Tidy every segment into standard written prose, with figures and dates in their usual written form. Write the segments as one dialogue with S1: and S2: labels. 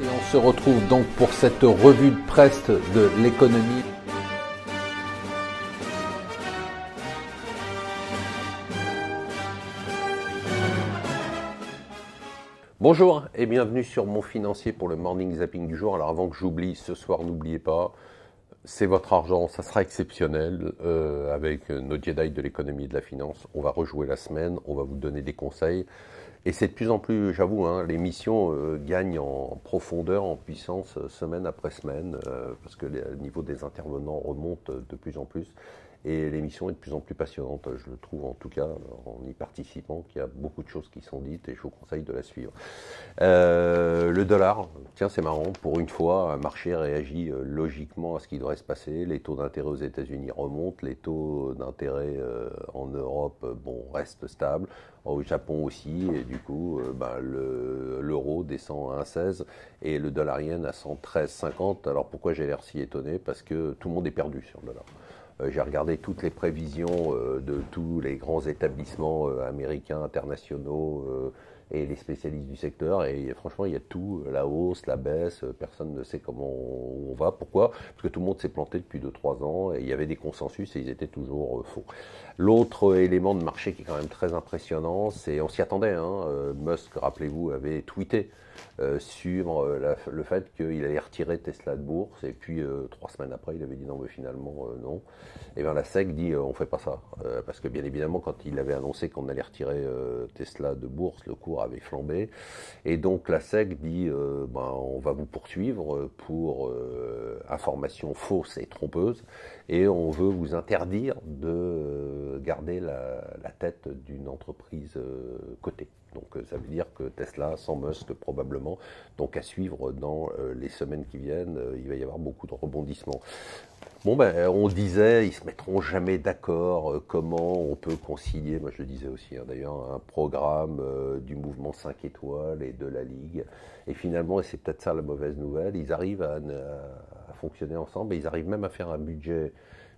S1: Et on se retrouve donc pour cette revue de presse de l'économie. Bonjour et bienvenue sur Mon Financier pour le Morning Zapping du jour. Alors avant que j'oublie, ce soir n'oubliez pas, c'est votre argent, ça sera exceptionnel avec nos Jedi de l'économie et de la finance. On va rejouer la semaine, on va vous donner des conseils. Et c'est de plus en plus, j'avoue, l'émission gagne en profondeur, en puissance, semaine après semaine, parce que le niveau des intervenants remonte de plus en plus. Et l'émission est de plus en plus passionnante, je le trouve en tout cas, en y participant, qu'il y a beaucoup de choses qui sont dites et je vous conseille de la suivre. Le dollar, tiens c'est marrant, pour une fois, un marché réagit logiquement à ce qui devrait se passer. Les taux d'intérêt aux États-Unis remontent, les taux d'intérêt en Europe restent stables, au Japon aussi, et du coup l'euro descend à 1,16 et le dollar yen à 113,50. Alors pourquoi j'ai l'air si étonné? Parce que tout le monde est perdu sur le dollar. J'ai regardé toutes les prévisions de tous les grands établissements américains, internationaux et les spécialistes du secteur. Et franchement, il y a tout, la hausse, la baisse, personne ne sait comment on va. Pourquoi? Parce que tout le monde s'est planté depuis 2-3 ans et il y avait des consensus et ils étaient toujours faux. L'autre élément de marché qui est quand même très impressionnant, c'est, on s'y attendait, Musk, rappelez-vous, avait tweeté sur le fait qu'il allait retirer Tesla de bourse et puis 3 semaines après il avait dit non mais finalement non. Et bien la SEC dit on fait pas ça parce que bien évidemment quand il avait annoncé qu'on allait retirer Tesla de bourse, le cours avait flambé et donc la SEC dit on va vous poursuivre pour information fausse et trompeuse et on veut vous interdire de garder la tête d'une entreprise cotée. Donc ça veut dire que Tesla, sans Musk probablement, donc à suivre dans les semaines qui viennent, il va y avoir beaucoup de rebondissements. On disait, ils se mettront jamais d'accord, comment on peut concilier, moi je le disais aussi d'ailleurs, un programme du mouvement 5 étoiles et de la Ligue. Et finalement, et c'est peut-être ça la mauvaise nouvelle, ils arrivent à fonctionner ensemble et ils arrivent même à faire un budget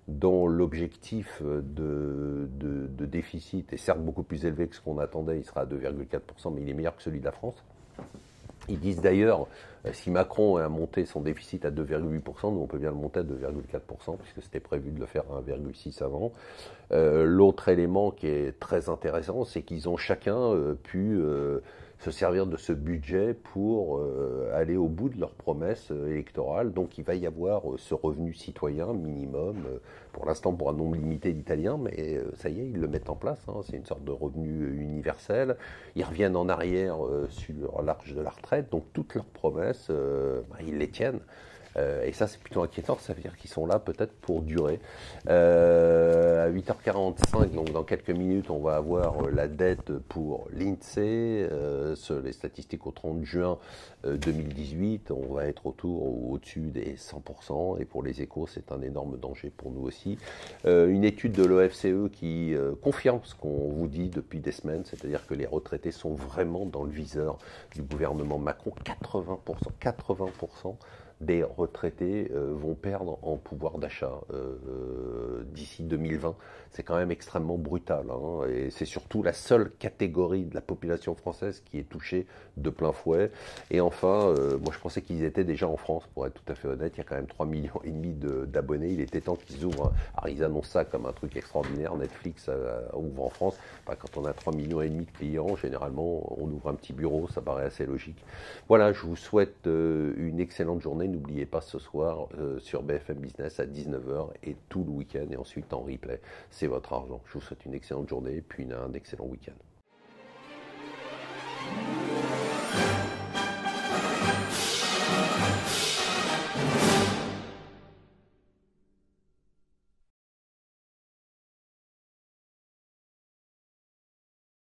S1: dont l'objectif de déficit est certes beaucoup plus élevé que ce qu'on attendait, il sera à 2,4%, mais il est meilleur que celui de la France. Ils disent d'ailleurs, si Macron a monté son déficit à 2,8%, nous on peut bien le monter à 2,4%, puisque c'était prévu de le faire à 1,6% avant. L'autre élément qui est très intéressant, c'est qu'ils ont chacun pu se servir de ce budget pour aller au bout de leurs promesses électorales. Donc il va y avoir ce revenu citoyen minimum, pour l'instant pour un nombre limité d'Italiens, mais ça y est, ils le mettent en place. C'est une sorte de revenu universel. Ils reviennent en arrière sur l'âge de la retraite, donc toutes leurs promesses, ils les tiennent. Et ça, c'est plutôt inquiétant, ça veut dire qu'ils sont là peut-être pour durer. À 8h45, donc dans quelques minutes, on va avoir la dette pour l'INSEE, les statistiques au 30 juin 2018. On va être autour ou au-dessus des 100%, et pour les échos, c'est un énorme danger pour nous aussi. Une étude de l'OFCE qui confirme ce qu'on vous dit depuis des semaines, c'est-à-dire que les retraités sont vraiment dans le viseur du gouvernement Macron. 80% des retraités vont perdre en pouvoir d'achat d'ici 2020. C'est quand même extrêmement brutal. Et c'est surtout la seule catégorie de la population française qui est touchée de plein fouet. Et enfin, moi je pensais qu'ils étaient déjà en France, pour être tout à fait honnête. Il y a quand même 3,5 millions d'abonnés. Il était temps qu'ils ouvrent. Alors ils annoncent ça comme un truc extraordinaire. Netflix ouvre en France. Quand on a 3,5 millions de clients, généralement on ouvre un petit bureau. Ça paraît assez logique. Voilà, je vous souhaite une excellente journée. N'oubliez pas ce soir sur BFM Business à 19h et tout le week-end et ensuite en replay. C'est votre argent. Je vous souhaite une excellente journée et puis un excellent week-end.